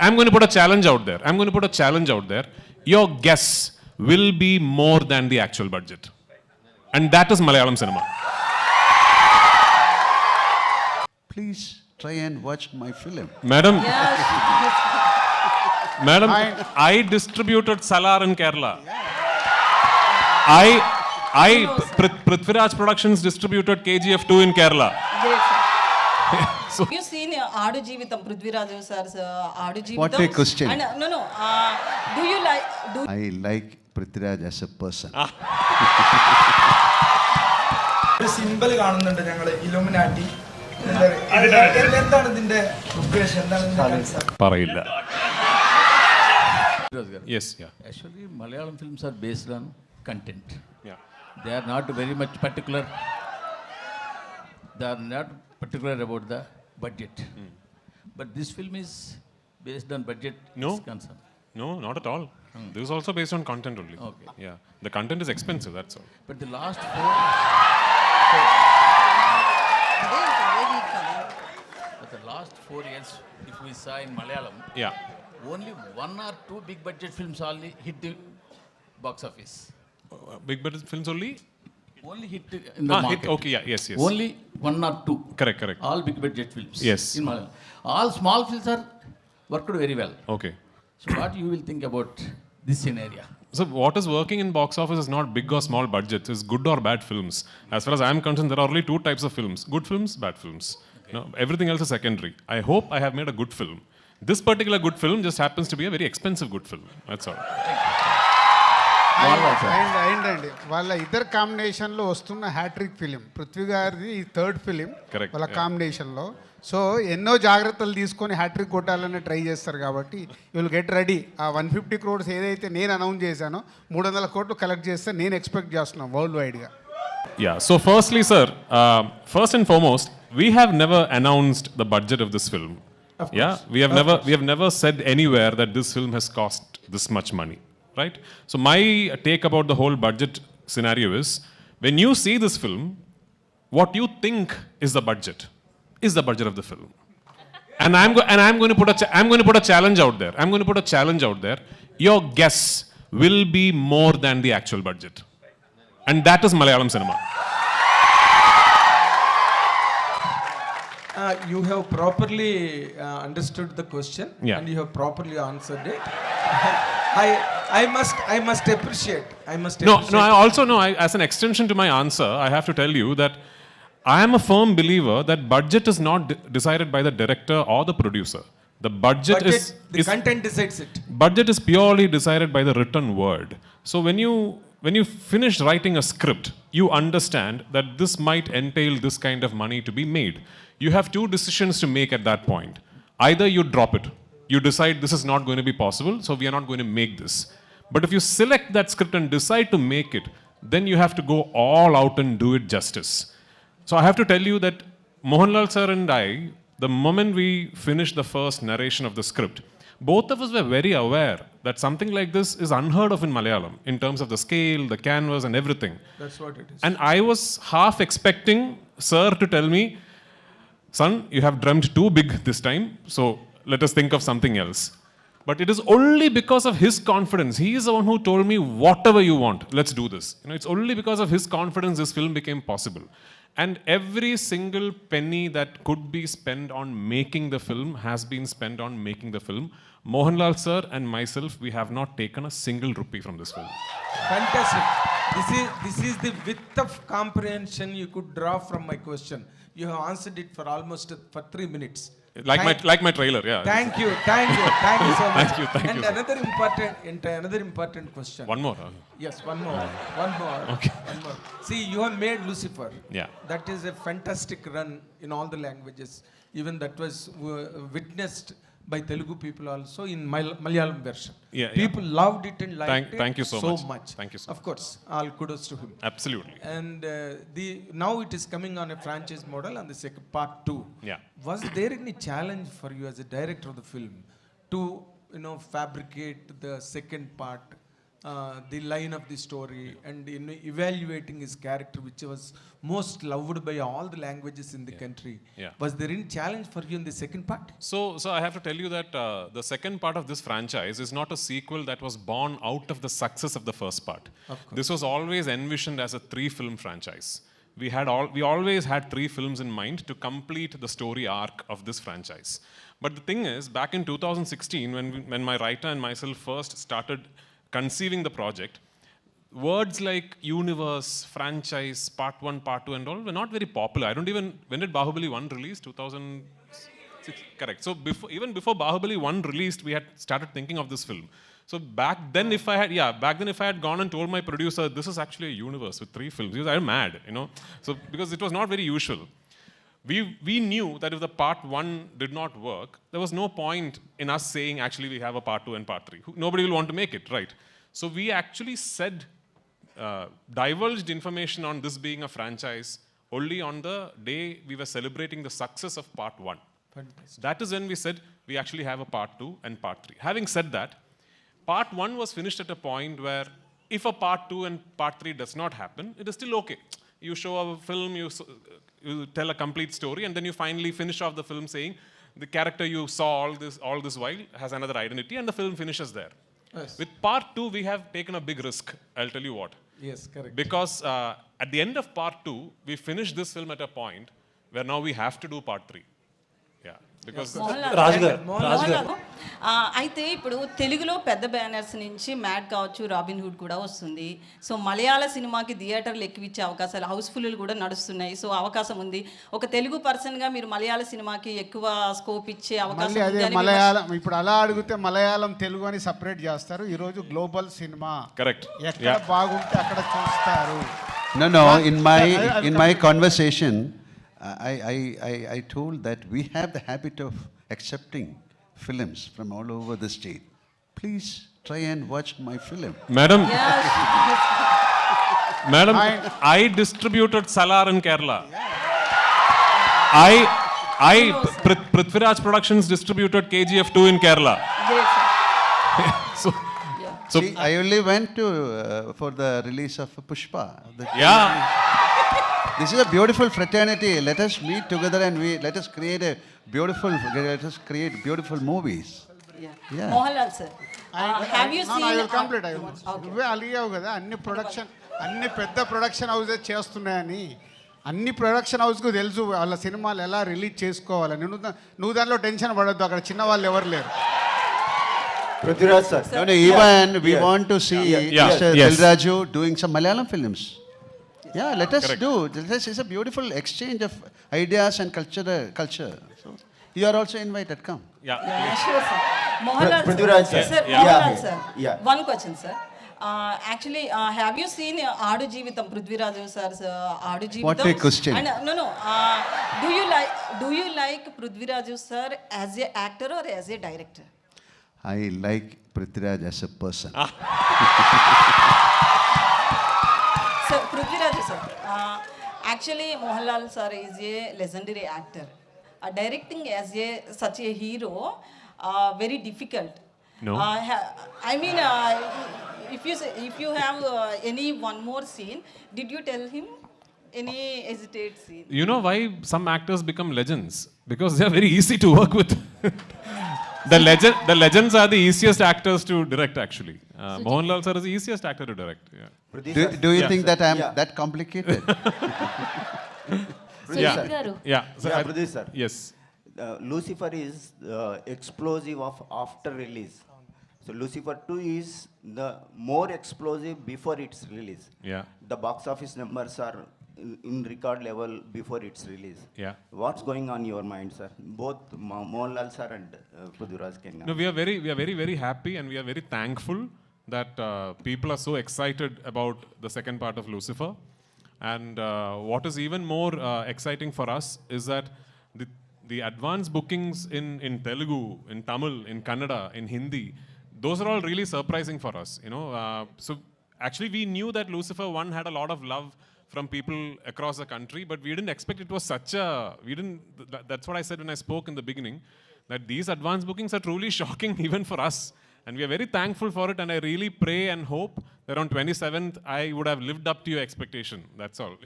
I'm going to put a challenge out there. I'm going to put a challenge out there. Your guess will be more than the actual budget. And that is Malayalam cinema. Please try and watch my film. Madam, Yes. Madam, I distributed Salar in Kerala. Prithviraj Productions distributed KGF 2 in Kerala. Great, sir. So, You seen Aadu Jeevitam, Prithviraj sir's Aadu Jeevitam? What a question. And, no. Do you like? I like Prithviraj as a person. ഒരു simple കാണുന്നുണ്ട് ഞങ്ങൾ Illuminati എന്താണ് ഇതിന്റെ ഉദ്ദേശം എന്താണ് ഇതിന്റെ concept? പറയില്ല. Yes, yeah. Actually, Malayalam films are based on content. Yeah. They are not very much particular. They are not particular about the budget. But this film is based on budget. No. Is concerned. No, not at all. This is also based on content only. Okay. Yeah. The content is expensive, that's all. But the last four years, if we saw in Malayalam, Yeah. only one or two big budget films only hit the box office. Big budget films only? Only hit in the market. Hit, okay, yeah, yes. Only one or two. Correct. All big budget films. Yes. In Malayalam. All small films are worked very well. Okay. So what you will think about this scenario? So what is working in box office is not big or small budgets, it's good or bad films. As far as I am concerned, there are only two types of films. Good films, bad films. No, everything else is secondary. I hope I have made a good film. This particular good film just happens to be a very expensive good film. That's all. అయిందండి వాళ్ళ ఇద్దరు కాంబినేషన్లో వస్తున్న hat trick film Prithvi గారిది ఈ third film Correct, వాళ్ళ yeah. కాంబినేషన్లో so ఎన్నో జాగ్రత్తలు తీసుకొని హ్యాట్రిక్ కొట్టాలని ట్రై చేస్తారు కాబట్టి యూ విల్ గెట్ రెడీ ఆ 150 crores ఏదైతే నేను అనౌన్స్ చేశానో 300 crores కలెక్ట్ చేస్తే నేను ఎక్స్పెక్ట్ చేస్తున్నాను వరల్డ్ వైడ్గా. Yeah, so firstly, sir, first and foremost, we have never announced the budget of this film. Yeah, we have never said anywhere that this film has cost this much money, right? So my take about the whole budget scenario is, when you see this film, what you think is the budget of the film. And I'm going to put a challenge out there. I'm going to put a challenge out there. Your guess will be more than the actual budget. And that is Malayalam cinema. You have properly understood the question. Yeah. And you have properly answered it. I must appreciate. No, I also know, as an extension to my answer, I have to tell you that I am a firm believer that budget is not decided by the director or the producer. The budget is content decides it. Budget is purely decided by the written word. So when you finish writing a script, you understand that this might entail this kind of money to be made. You have two decisions to make at that point. Either you drop it, you decide this is not going to be possible, so we are not going to make this. But if you select that script and decide to make it, then you have to go all out and do it justice. So I have to tell you that Mohanlal sir and I, the moment we finished the first narration of the script, both of us were very aware that something like this is unheard of in Malayalam in terms of the scale, the canvas and everything. That's what it is. And I was half expecting sir to tell me, son, you have dreamt too big this time, so let us think of something else. But it is only because of his confidence. He is the one who told me, whatever you want, let's do this. It's only because of his confidence this film became possible. And every single penny that could be spent on making the film has been spent on making the film. Mohanlal sir and myself, we have not taken a single rupee from this film. Fantastic. This is the width of comprehension you could draw from my question. You have answered it for almost 3 minutes. Like my trailer, yeah. Thank you so much. Thank you, And sir. another important question. One more. Yes, one more. Okay. One more. See, you have made Lucifer. Yeah. That is a fantastic run in all the languages. Even that was witnessed by Telugu people also in Malayalam version. Yeah. People loved it and liked it thank you so much. Thank you so Of course, all kudos to him. Absolutely. And now it is coming on a franchise model on the second part 2. Yeah. Was there any challenge for you as a director of the film to fabricate the second part the line of the story and in evaluating his character, which was most loved by all the languages in the country. Yeah. Was there any challenge for you in the second part? So I have to tell you that the second part of this franchise is not a sequel that was born out of the success of the first part. This was always envisioned as a 3-film franchise. We always had 3 films in mind to complete the story arc of this franchise. But the thing is, back in 2016, when my writer and myself first started conceiving the project, words like universe, franchise, part 1, part 2 and all were not very popular. When did Bahubali 1 release? 2006, correct. So even before Bahubali 1 released, we had started thinking of this film. So back then if I had gone and told my producer, this is actually a universe with 3 films, because I'm mad, you know. So because it was not very usual. We knew that if the part 1 did not work, there was no point in us saying actually we have a part 2 and part 3. Nobody will want to make it, right? So we actually said, divulged information on this being a franchise only on the day we were celebrating the success of part 1. Fantastic. That is when we said we actually have a part 2 and part 3. Having said that, part 1 was finished at a point where if a part 2 and part 3 does not happen, it is still okay. You show a film, you tell a complete story, and then you finally finish off the film saying the character you saw all this while has another identity, and the film finishes there. Yes. With part 2, we have taken a big risk. I'll tell you what. Yes, correct. Because at the end of part 2, we finished this film at a point where now we have to do part 3. Yeah. Because అయితే ఇప్పుడు తెలుగులో పెద్ద banners నుంచి mad కావచ్చు, robin hood కూడా వస్తుంది. So మలయాళ సినిమాకి థియేటర్లు ఎక్కివిచ్చే అవకాశాలు, హౌస్ఫుల్ కూడా నడుస్తున్నాయి. సో అవకాశం ఉంది. ఒక తెలుగు పర్సన్గా మీరు మలయాళ సినిమాకి ఎక్కువ స్కోప్ ఇచ్చే అవకాశం అదే ఉంది అని మలయాళం ఇప్పుడు అలా అడిగితే మలయాళం తెలుగు అని సపరేట్ చేస్తారు. ఈరోజు గ్లోబల్ సినిమా correct. ఎక్కడ బాగుంటే అక్కడ చూస్తారు. No, in my conversation, I told that we have the habit of accepting films from all over the state. Please try and watch my film. Madam, Yes. Madam, I distributed Salar in Kerala. Prithviraj Productions distributed KGF 2 in Kerala. So, See, I only went to for the release of Pushpa. yeah. This is a beautiful fraternity. Let us meet together and let us create beautiful movies. Yeah. Mohanlal sir, have you I will complete. Scene నువ్వే అలిగావు కదా అన్ని పెద్ద production houses చేస్తున్నాయని. అన్ని production హౌస్కు తెలుసు వాళ్ళ సినిమాలు ఎలా రిలీజ్ చేసుకోవాలని. నువ్వు దానిలో టెన్షన్ పడొద్దు, అక్కడ చిన్న వాళ్ళు ఎవరు లేరు. Prithviraj sir. No, even we want to see Mr. Yes. Dilraju doing some Malayalam films. Yeah, let us do. It's a beautiful exchange of ideas and culture. So you are also invited. Come. Yeah. Sure sir. Mohanlal Prithviraj sir. Sir, Yeah. Mohanlal sir, Yeah. One question sir. Actually have you seen ఆడు జీవితం, Prithviraj sir ఆడు జీవితం? What a question. No. Do you like Prithviraj sir as a actor or as a director? I like Prithviraj as a person. Sir, Prithviraj sir, actually Mohanlal sir is a legendary actor. Directing as such a hero, very difficult. No. I mean, if you have any one more scene, did you tell him any hesitate scene? You know why some actors become legends? Because they are very easy to work with. The legends are the easiest actors to direct, actually. Mohanlal sir is the easiest actor to direct. Yeah. Do you think sir. that I am Yeah. that complicated? Yeah. Yeah. So Yeah, Prithviraj sir. Yes. Lucifer is explosive of after release. So Lucifer 2 is the more explosive before its release. Yeah. The box office numbers are in record level before its release. Yeah. What's going on in your mind, sir? Both Mohanlal sir and Prithviraj can. No, we are very happy and we are very thankful that people are so excited about the second part of Lucifer. And what is even more exciting for us is that the advance bookings in Telugu, in Tamil, in Kannada, in Hindi, those are all really surprising for us. You know, so actually we knew that Lucifer 1 had a lot of love from people across the country, but we didn't expect it was such a. That's what I said when I spoke in the beginning, that these advance bookings are truly shocking even for us. And we are very thankful for it, and I really pray and hope that on 27th, I would have lived up to your expectation. That's all.